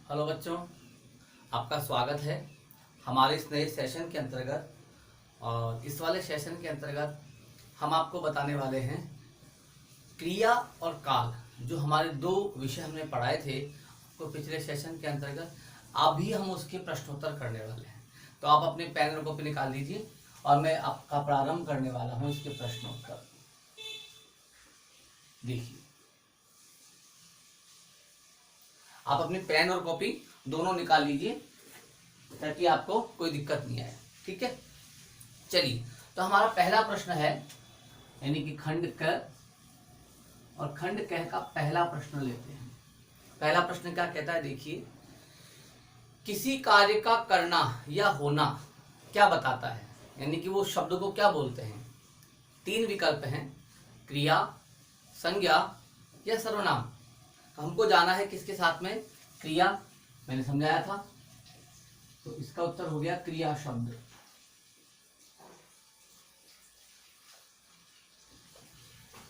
Hello बच्चों, आपका स्वागत है हमारे इस नए सेशन के अंतर्गत। और इस वाले सेशन के अंतर्गत हम आपको बताने वाले हैं क्रिया और काल, जो हमारे दो विषय हमने पढ़ाए थे तो पिछले सेशन के अंतर्गत। अभी हम उसके प्रश्नोत्तर करने वाले हैं, तो आप अपने पेन और कॉपी निकाल लीजिए और मैं आपका प्रारंभ करने वाला हूँ इसके प्रश्नोत्तर। देखिए, आप अपनी पेन और कॉपी दोनों निकाल लीजिए ताकि आपको कोई दिक्कत नहीं आए। ठीक है, चलिए। तो हमारा पहला प्रश्न है, यानी कि खंड क और खंड कह का पहला प्रश्न लेते हैं। पहला प्रश्न क्या कहता है, देखिए, किसी कार्य का करना या होना क्या बताता है, यानी कि वो शब्द को क्या बोलते हैं। तीन विकल्प हैं, क्रिया, संज्ञा या सर्वनाम। हमको जाना है किसके साथ में, क्रिया। मैंने समझाया था, तो इसका उत्तर हो गया क्रिया शब्द।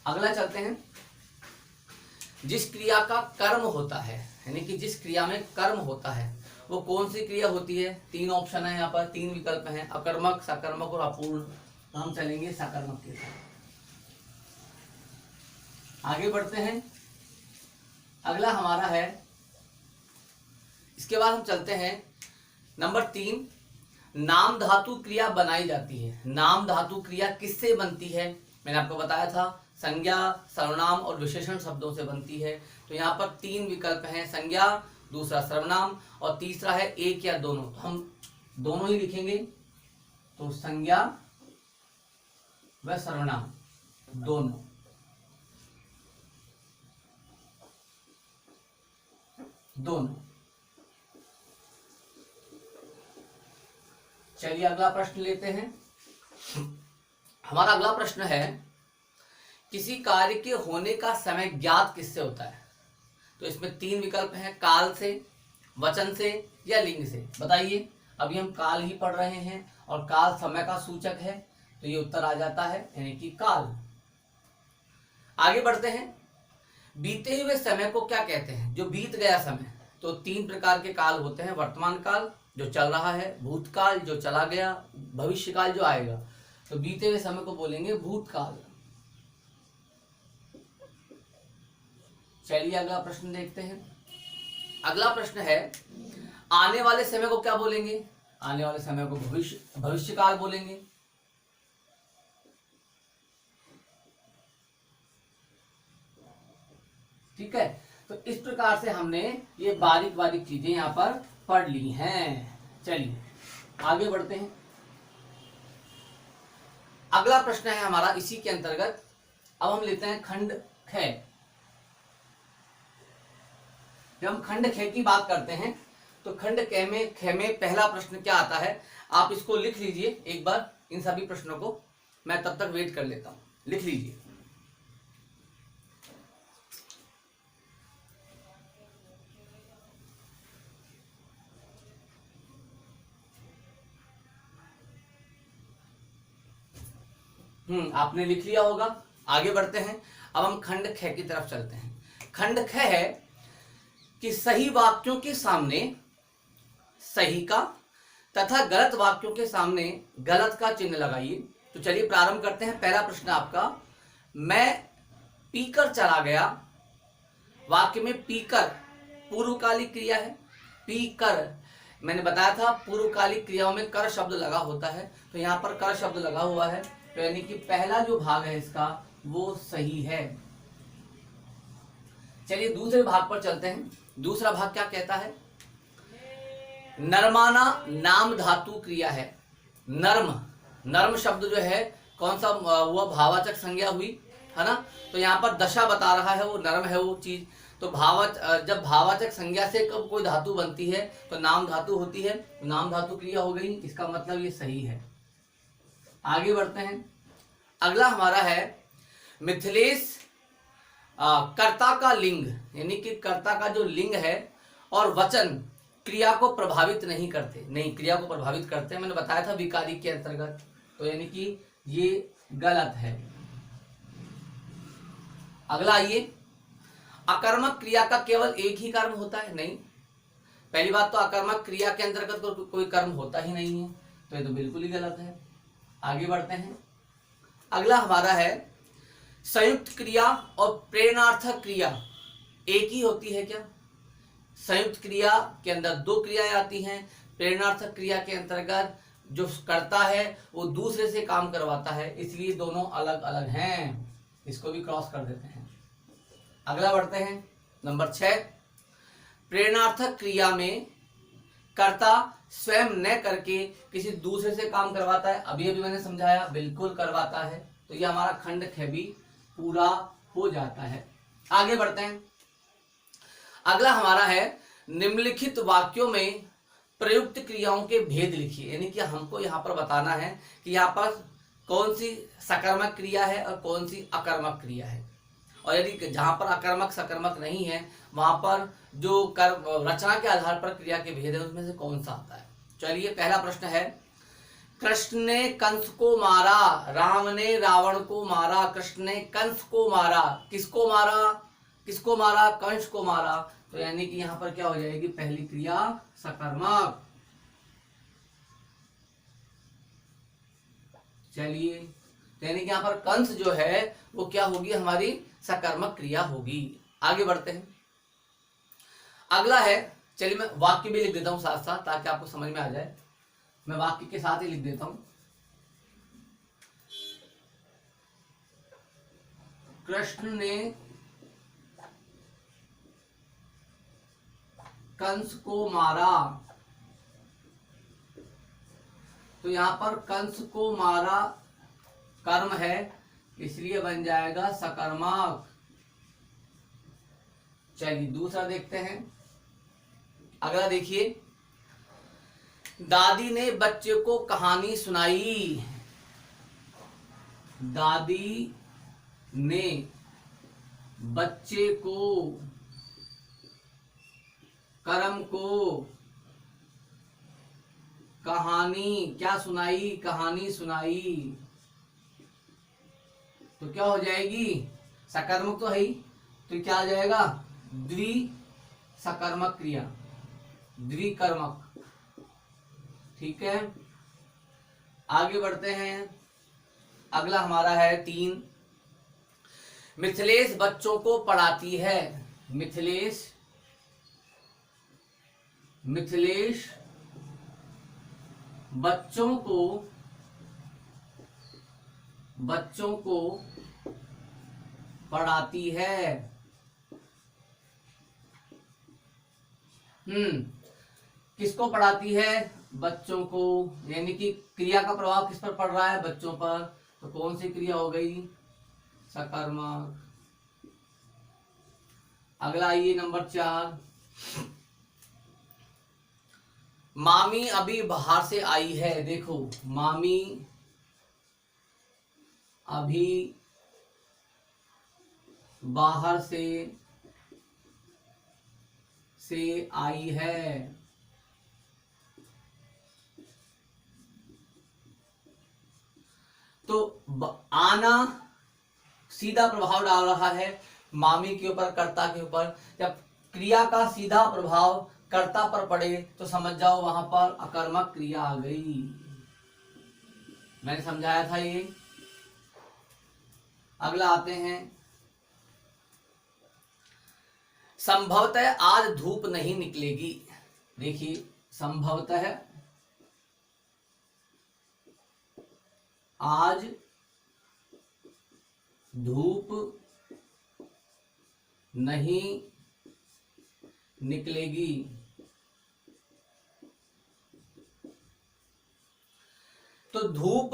अगला चलते हैं, जिस क्रिया का कर्म होता है, यानी कि जिस क्रिया में कर्म होता है वो कौन सी क्रिया होती है। तीन ऑप्शन है यहाँ पर, तीन विकल्प हैं, अकर्मक, सकर्मक और अपूर्ण। तो हम चलेंगे सकर्मक के साथ। आगे बढ़ते हैं, अगला हमारा है, इसके बाद हम चलते हैं नंबर 3, नाम धातु क्रिया बनाई जाती है। नाम धातु क्रिया किससे बनती है, मैंने आपको बताया था, संज्ञा, सर्वनाम और विशेषण शब्दों से बनती है। तो यहाँ पर तीन विकल्प हैं, संज्ञा, दूसरा सर्वनाम और तीसरा है एक या दोनों। तो हम दोनों ही लिखेंगे, तो संज्ञा व सर्वनाम दोनों। चलिए अगला प्रश्न लेते हैं। हमारा अगला प्रश्न है, किसी कार्य के होने का समय ज्ञात किससे होता है। तो इसमें तीन विकल्प हैं, काल से, वचन से या लिंग से। बताइए, अभी हम काल ही पढ़ रहे हैं और काल समय का सूचक है, तो ये उत्तर आ जाता है, यानी कि काल। आगे बढ़ते हैं, बीते हुए समय को क्या कहते हैं, जो बीत गया समय। तो तीन प्रकार के काल होते हैं, वर्तमान काल जो चल रहा है, भूतकाल जो चला गया, भविष्यकाल जो आएगा। तो बीते हुए समय को बोलेंगे भूतकाल। चलिए अगला प्रश्न देखते हैं। अगला प्रश्न है, आने वाले समय को क्या बोलेंगे। आने वाले समय को भविष्यकाल बोलेंगे। ठीक है, तो इस प्रकार से हमने ये बारीक बारीक चीजें यहाँ पर पढ़ ली हैं। चलिए आगे बढ़ते हैं। अगला प्रश्न है हमारा इसी के अंतर्गत। अब हम लेते हैं खंड ख। जब हम खंड ख की बात करते हैं तो खंड ख में पहला प्रश्न क्या आता है, आप इसको लिख लीजिए एक बार, इन सभी प्रश्नों को। मैं तब तक वेट कर लेता हूं, लिख लीजिए। आपने लिख लिया होगा। आगे बढ़ते हैं, अब हम खंड ख की तरफ चलते हैं। खंड ख है कि सही वाक्यों के सामने सही का तथा गलत वाक्यों के सामने गलत का चिन्ह लगाइए। तो चलिए प्रारंभ करते हैं। पहला प्रश्न आपका, मैं पीकर चला गया। वाक्य में पीकर पूर्वकालिक क्रिया है। पीकर, मैंने बताया था पूर्वकालिक क्रियाओं में कर शब्द लगा होता है, तो यहाँ पर कर शब्द लगा हुआ है, तो यानी कि पहला जो भाग है इसका वो सही है। चलिए दूसरे भाग पर चलते हैं। दूसरा भाग क्या कहता है, नरमाना नाम धातु क्रिया है। नर्म शब्द जो है कौन सा, वो भावाचक संज्ञा हुई है ना। तो यहाँ पर दशा बता रहा है, वो नर्म है वो चीज। तो जब भावाचक संज्ञा से कब कोई धातु बनती है तो नाम धातु होती है, नाम धातु क्रिया हो गई, इसका मतलब ये सही है। आगे बढ़ते हैं। अगला हमारा है मिथिलेश कर्ता का लिंग, यानी कि कर्ता का जो लिंग है और वचन क्रिया को प्रभावित नहीं करते। नहीं, क्रिया को प्रभावित करते हैं, मैंने बताया था विकारी के अंतर्गत, तो यानी कि ये गलत है। अगला आइए, अकर्मक क्रिया का केवल एक ही कर्म होता है। नहीं, पहली बात तो अकर्मक क्रिया के अंतर्गत कोई कर्म होता ही नहीं है, तो ये तो बिल्कुल ही गलत है। आगे बढ़ते हैं। अगला हमारा है संयुक्त क्रिया और प्रेरणार्थक क्रिया एक ही होती है क्या? संयुक्त क्रिया के अंदर दो क्रियाएं आती हैं, प्रेरणार्थक क्रिया के अंतर्गत जो करता है वो दूसरे से काम करवाता है, इसलिए दोनों अलग अलग हैं। इसको भी क्रॉस कर देते हैं। अगला बढ़ते हैं नंबर 6। प्रेरणार्थक क्रिया में कर्ता स्वयं न करके किसी दूसरे से काम करवाता है। अभी अभी मैंने समझाया, बिल्कुल करवाता है। तो ये हमारा खंड ख भी पूरा हो जाता है। आगे बढ़ते हैं। अगला हमारा है निम्नलिखित वाक्यों में प्रयुक्त क्रियाओं के भेद लिखिए। यानी कि हमको यहाँ पर बताना है कि यहाँ पर कौन सी सकर्मक क्रिया है और कौन सी अकर्मक क्रिया है, और यदि जहाँ पर अकर्मक सकर्मक नहीं है वहां पर जो रचना के आधार पर क्रिया के भेद है उसमें से कौन सा आता है। चलिए पहला प्रश्न है, कृष्ण ने कंस को मारा, राम ने रावण को मारा, कृष्ण ने कंस को मारा। किसको मारा? किसको मारा? कंस को मारा। तो यानी कि यहां पर क्या हो जाएगी? पहली क्रिया सकर्मक। चलिए, यानी कि यहां पर कंस जो है वो क्या होगी? हमारी सकर्मक क्रिया होगी। आगे बढ़ते हैं। अगला है, चलिए मैं वाक्य भी लिख देता हूं साथ साथ ताकि आपको समझ में आ जाए। मैं वाक्य के साथ ही लिख देता हूं। कृष्ण ने कंस को मारा। तो यहां पर कंस को मारा कर्म है, इसलिए बन जाएगा सकर्मक। चलिए दूसरा देखते हैं। अगला देखिए, दादी ने बच्चे को कहानी सुनाई। दादी ने बच्चे को कर्म को कहानी क्या सुनाई? कहानी सुनाई। तो क्या हो जाएगी? सकर्मक तो है ही, तो क्या आ जाएगा? द्वि सकर्मक क्रिया, द्विकर्मक। ठीक है, आगे बढ़ते हैं। अगला हमारा है 3। मिथिलेश बच्चों को पढ़ाती है। मिथिलेश बच्चों को पढ़ाती है। किसको पढ़ाती है? बच्चों को। यानी कि क्रिया का प्रभाव किस पर पड़ रहा है? बच्चों पर। तो कौन सी क्रिया हो गई? सकर्मक। अगला आइए नंबर 4। मामी अभी बाहर से आई है। देखो, मामी अभी बाहर से आई है। तो आना सीधा प्रभाव डाल रहा है मामी के ऊपर, कर्ता के ऊपर। जब क्रिया का सीधा प्रभाव कर्ता पर पड़े तो समझ जाओ वहां पर अकर्मक क्रिया आ गई। मैंने समझाया था ये। अगला आते हैं, संभवतः आज धूप नहीं निकलेगी। देखिए, संभवतः आज धूप नहीं निकलेगी। तो धूप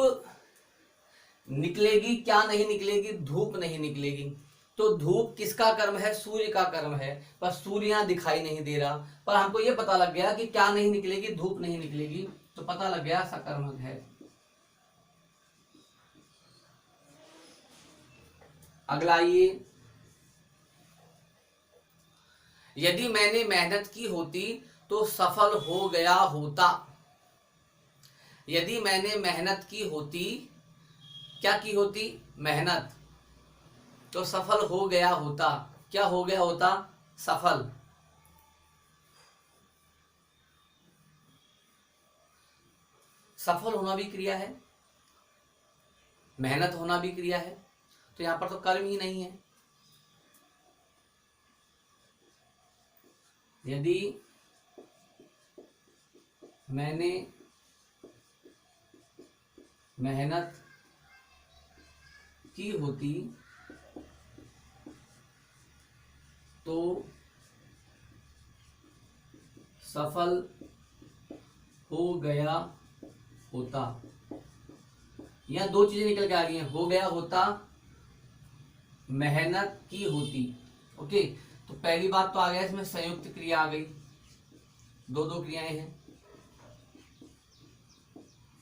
निकलेगी, क्या नहीं निकलेगी? धूप नहीं निकलेगी। तो धूप किसका कर्म है? सूर्य का कर्म है, पर सूर्य यहां दिखाई नहीं दे रहा। पर हमको यह पता लग गया कि क्या नहीं निकलेगी? धूप नहीं निकलेगी। तो पता लग गया सकर्मक है। अगला आइए, यदि मैंने मेहनत की होती तो सफल हो गया होता। यदि मैंने मेहनत की होती, क्या की होती? मेहनत, तो सफल हो गया होता। क्या हो गया होता? सफल। सफल होना भी क्रिया है, मेहनत होना भी क्रिया है, तो यहां पर तो कर्म ही नहीं है। यदि मैंने मेहनत की होती तो सफल हो गया होता। यह दो चीजें निकल के आ रही हैं, हो गया होता, मेहनत की होती। ओके, तो पहली बात तो आ गया इसमें संयुक्त क्रिया आ गई, दो दो क्रियाएं हैं,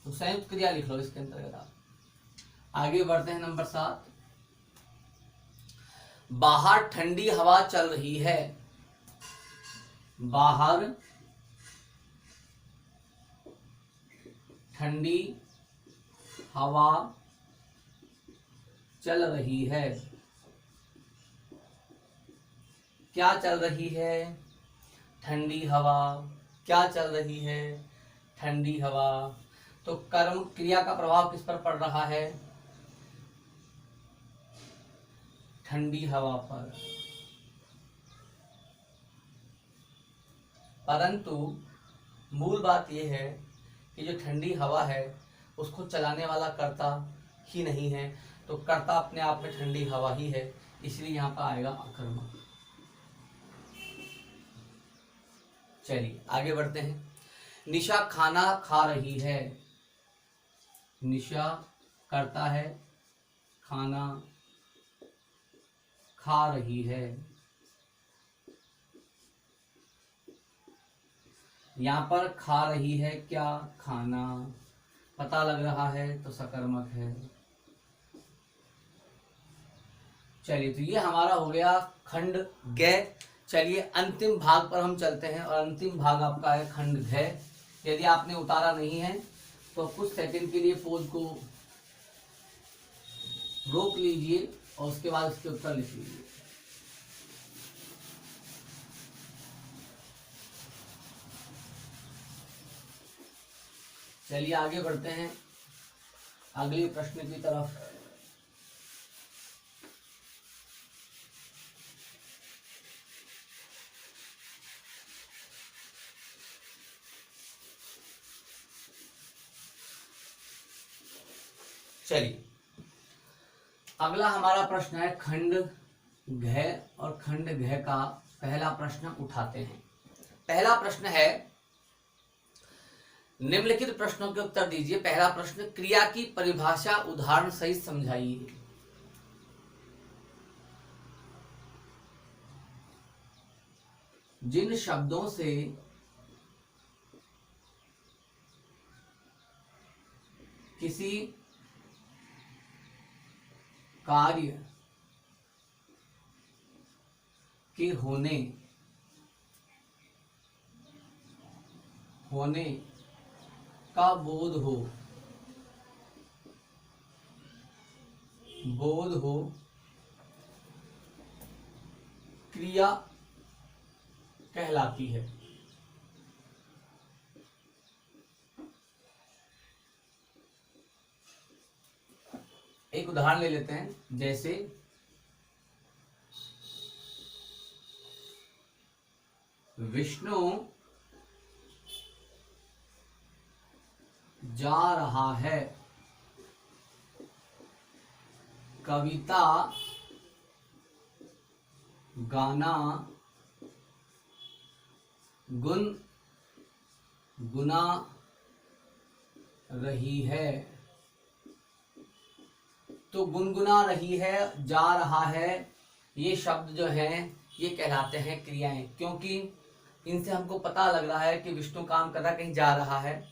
तो संयुक्त क्रिया लिख लो इसके अंतर्गत आप। आगे बढ़ते हैं नंबर 7। बाहर ठंडी हवा चल रही है। बाहर ठंडी हवा चल रही है। क्या चल रही है? ठंडी हवा। क्या चल रही है? ठंडी हवा। तो कर्म क्रिया का प्रभाव किस पर पड़ रहा है? ठंडी हवा पर। परंतु मूल बात यह है कि जो ठंडी हवा है उसको चलाने वाला कर्ता ही नहीं है, तो कर्ता अपने आप में ठंडी हवा ही है, इसलिए यहां पर आएगा अकर्मक। चलिए आगे बढ़ते हैं। निशा खाना खा रही है। निशा करता है, खाना खा रही है। यहां पर खा रही है क्या? खाना। पता लग रहा है तो सकर्मक है। चलिए, तो ये हमारा हो गया खंड ग। चलिए अंतिम भाग पर हम चलते हैं, और अंतिम भाग आपका है खंड घ। यदि आपने उतारा नहीं है तो कुछ सेकंड के लिए पोज को रोक लीजिए और उसके बाद इसके उत्तर लिख लीजिए। चलिए आगे बढ़ते हैं अगले प्रश्न की तरफ। चलिए अगला हमारा प्रश्न है खंड घ, और खंड घ का पहला प्रश्न उठाते हैं। पहला प्रश्न है, निम्नलिखित प्रश्नों के उत्तर दीजिए। पहला प्रश्न, क्रिया की परिभाषा उदाहरण सहित समझाइए। जिन शब्दों से किसी कार्य के होने का बोध हो क्रिया कहलाती है। एक उदाहरण ले लेते हैं, जैसे विष्णु जा रहा है, कविता गाना गुनगुना रही है। तो गुनगुना रही है, जा रहा है, ये शब्द जो हैं ये कहलाते हैं क्रियाएं, क्योंकि इनसे हमको पता लग रहा है कि विष्णु काम कर रहा है, कहीं जा रहा है,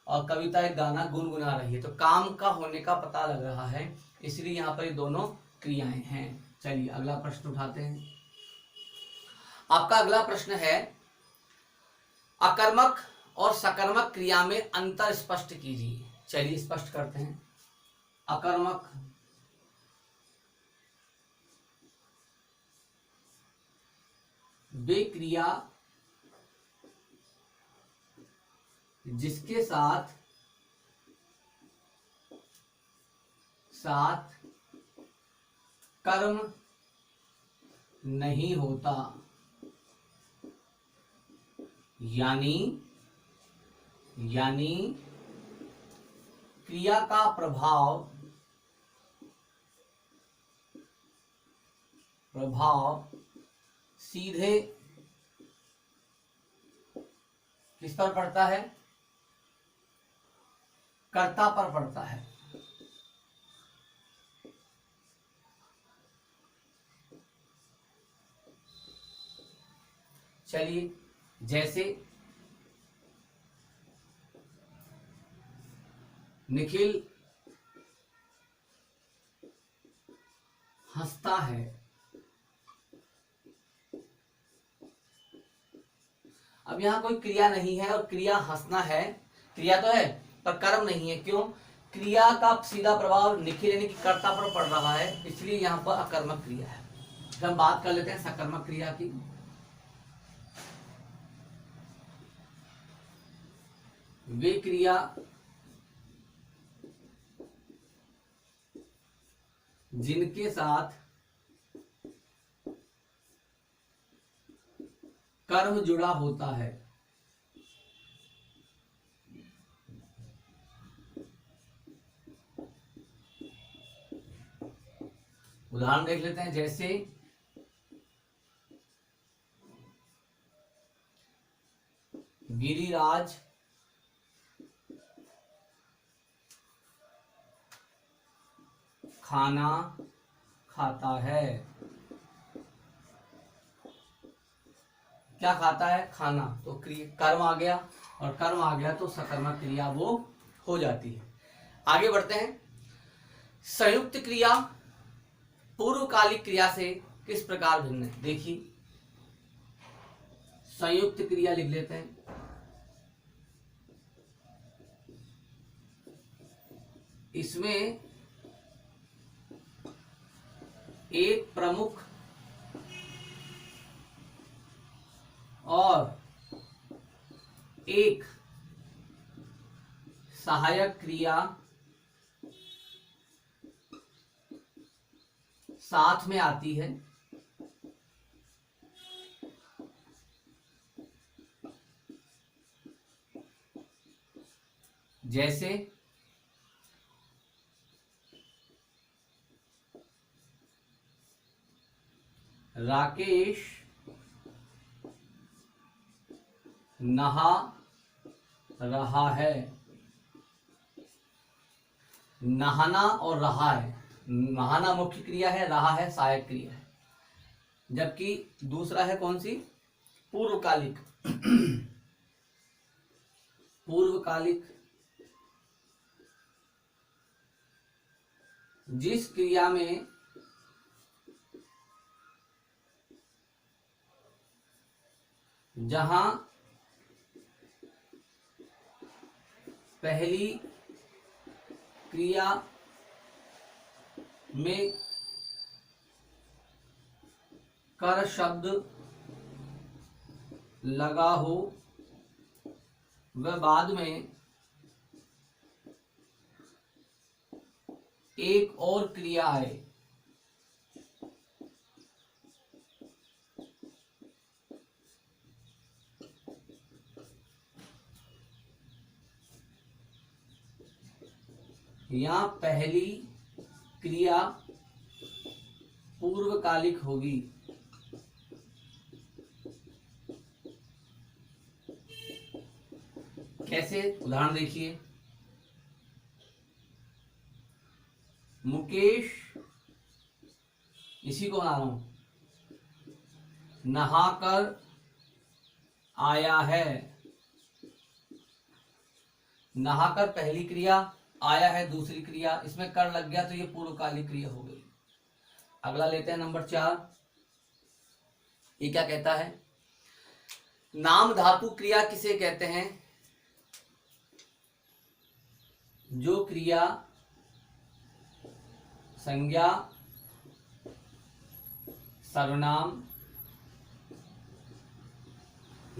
और कविता एक गाना गुनगुना रही है, तो काम का होने का पता लग रहा है, इसलिए यहाँ पर ये दोनों क्रियाएं हैं। चलिए अगला प्रश्न उठाते हैं। आपका अगला प्रश्न है, अकर्मक और सकर्मक क्रिया में अंतर स्पष्ट कीजिए। चलिए स्पष्ट करते हैं। अकर्मक वे क्रिया जिसके साथ साथ कर्म नहीं होता, यानी क्रिया का प्रभाव सीधे किस पर पड़ता है? कर्ता पर पड़ता है। चलिए, जैसे निखिल हंसता है। अब यहां कोई क्रिया नहीं है और क्रिया हंसना है, क्रिया तो है पर कर्म नहीं है। क्यों? क्रिया का सीधा प्रभाव निखिल यानी कि कर्ता पर पड़ रहा है, इसलिए यहां पर अकर्मक क्रिया है। हम बात कर लेते हैं सकर्मक क्रिया की। वे क्रिया जिनके साथ कर्म जुड़ा होता है। उदाहरण देख लेते हैं, जैसे गिरिराज खाना खाता है। क्या खाता है? खाना। तो कर्म आ गया, और कर्म आ गया तो सकर्मक क्रिया वो हो जाती है। आगे बढ़ते हैं। संयुक्त क्रिया पूर्वकालिक क्रिया से किस प्रकार भिन्न है? देखिए, संयुक्त क्रिया लिख लेते हैं। इसमें एक प्रमुख और एक सहायक क्रिया साथ में आती है। जैसे राकेश नहा रहा है। नहाना और रहा है, नहाना मुख्य क्रिया है, रहा है सहायक क्रिया है। जबकि दूसरा है कौन सी? पूर्वकालिक। पूर्वकालिक जिस क्रिया में जहां पहली क्रिया में कर शब्द लगा हो वह बाद में एक और क्रिया आए। यहां पहली क्रिया पूर्वकालिक होगी। कैसे? उदाहरण देखिए, मुकेश, इसी को बना रहा हूं, नहाकर आया है। नहाकर पहली क्रिया, आया है दूसरी क्रिया, इसमें कर लग गया तो ये पूर्वकालिक क्रिया हो गई। अगला लेते हैं नंबर 4। ये क्या कहता है? नाम धातु क्रिया किसे कहते हैं? जो क्रिया संज्ञा, सर्वनाम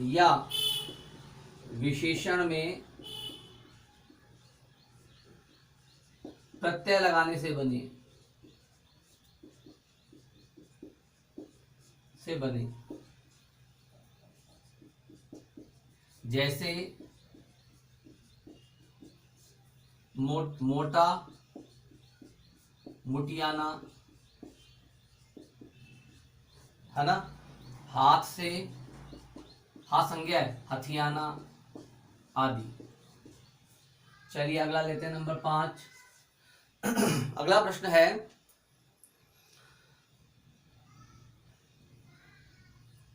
या विशेषण में प्रत्यय लगाने से बने जैसे मोटा, मुटियाना, है ना। हाथ से, हाथ संज्ञा है, हथियाना आदि। चलिए अगला लेते हैं, नंबर 5। अगला प्रश्न है,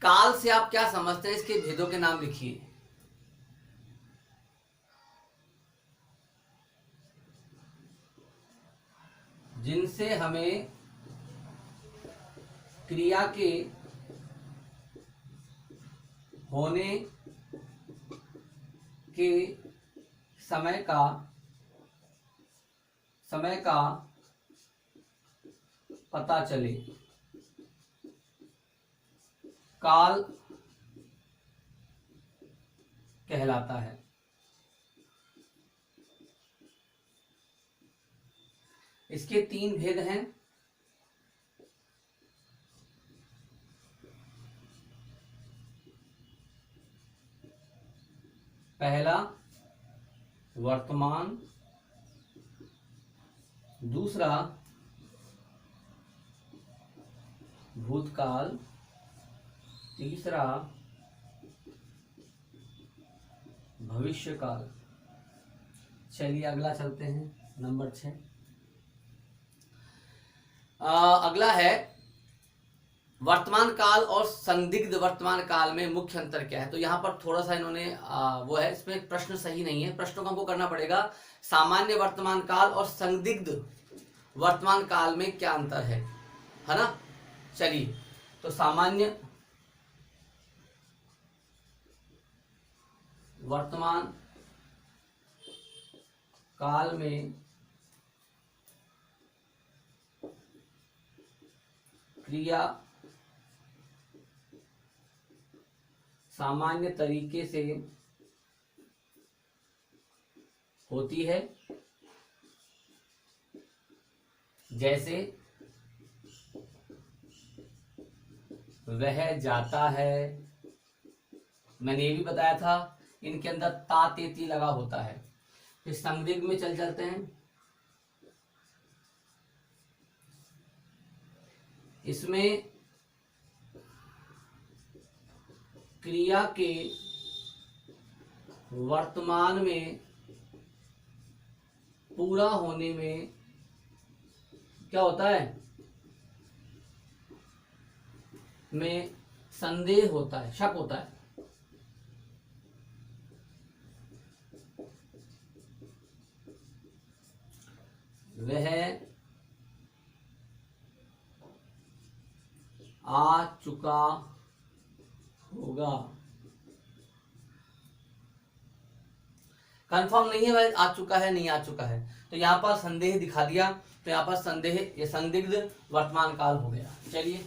काल से आप क्या समझते हैं, इसके भेदों के नाम लिखिए। जिनसे हमें क्रिया के होने के समय का पता चले, काल कहलाता है। इसके 3 भेद हैं। पहला वर्तमान, दूसरा भूतकाल, तीसरा भविष्यकाल। चलिए अगला चलते हैं, नंबर 6। अगला है, वर्तमान काल और संदिग्ध वर्तमान काल में मुख्य अंतर क्या है। तो यहाँ पर थोड़ा सा इन्होंने वो है, इसमें प्रश्न सही नहीं है। प्रश्नों को हमको करना पड़ेगा, सामान्य वर्तमान काल और संदिग्ध वर्तमान काल में क्या अंतर है ना। चलिए, तो सामान्य वर्तमान काल में क्रिया सामान्य तरीके से होती है, जैसे वह जाता है। मैंने ये भी बताया था, इनके अंदर ता तेती लगा होता है। फिर संदिग्ध में चलते हैं। इसमें क्रिया के वर्तमान में पूरा होने में क्या होता है, में संदेह होता है, शक होता है। वह आ चुका होगा। कंफर्म नहीं है वह आ चुका है नहीं आ चुका है, तो यहाँ पर संदेह दिखा दिया, तो यहाँ पर संदेह ये संदिग्ध वर्तमान काल हो गया। चलिए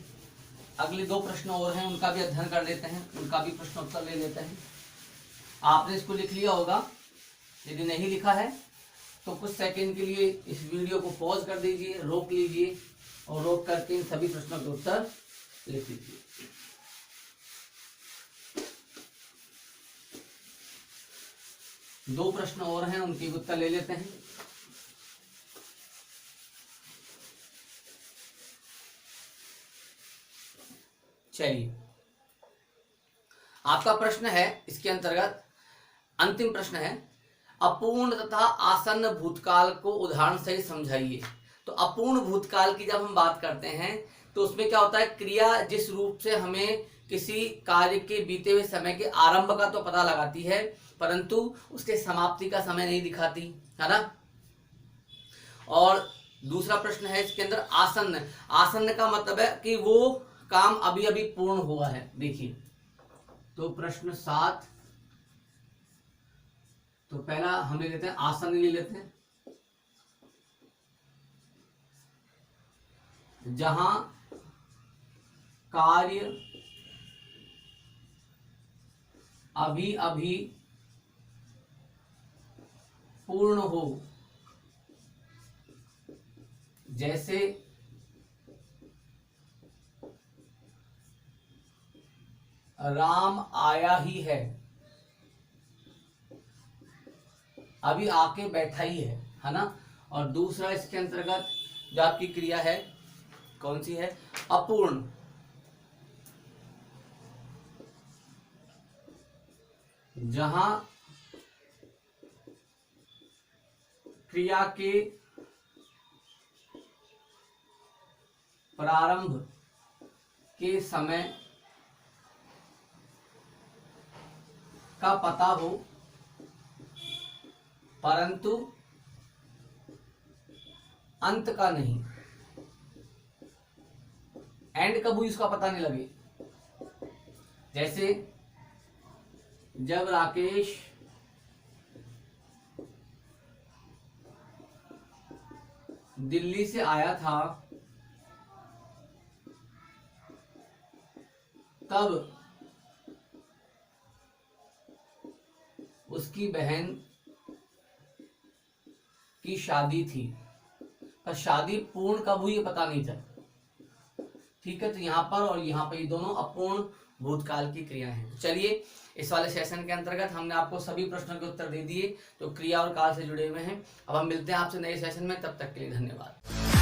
अगले 2 प्रश्न और हैं, उनका भी अध्ययन कर लेते हैं, उनका भी प्रश्नोत्तर ले लेते हैं। आपने इसको लिख लिया होगा, यदि नहीं लिखा है तो कुछ सेकंड के लिए इस वीडियो को पॉज कर दीजिए, रोक लीजिए और रोक करके इन सभी प्रश्नों के उत्तर लिख लीजिए। दो प्रश्न और हैं, उनके उत्तर ले लेते हैं। चलिए, आपका प्रश्न है इसके अंतर्गत, अंतिम प्रश्न है, अपूर्ण तथा आसन्न भूतकाल को उदाहरण से समझाइए। तो अपूर्ण भूतकाल की जब हम बात करते हैं तो उसमें क्या होता है, क्रिया जिस रूप से हमें किसी कार्य के बीते हुए समय के आरंभ का तो पता लगाती है, परंतु उसके समाप्ति का समय नहीं दिखाती, है ना। और दूसरा प्रश्न है इसके अंदर आसन्न। आसन्न का मतलब है कि वो काम अभी अभी पूर्ण हुआ है। देखिए, तो प्रश्न 7, तो पहला हम ले लेते हैं आसन्न, ले लेते हैं जहां कार्य अभी अभी पूर्ण हो, जैसे राम आया ही है, अभी आके बैठा ही है ना। और दूसरा इसके अंतर्गत जो आपकी क्रिया है कौन सी है, अपूर्ण। जहां क्रिया के प्रारंभ के समय का पता हो परंतु अंत का नहीं, एंड कब हुई उसका पता नहीं लगे। जैसे जब राकेश दिल्ली से आया था तब उसकी बहन की शादी थी, पर शादी पूर्ण कब हुई ये पता नहीं था। ठीक है, तो यहाँ पर और यहाँ पर ये दोनों अपूर्ण भूतकाल की क्रियाएं हैं। चलिए, इस वाले सेशन के अंतर्गत हमने आपको सभी प्रश्नों के उत्तर दे दिए जो क्रिया और काल से जुड़े हुए हैं। अब हम मिलते हैं आपसे नए सेशन में, तब तक के लिए धन्यवाद।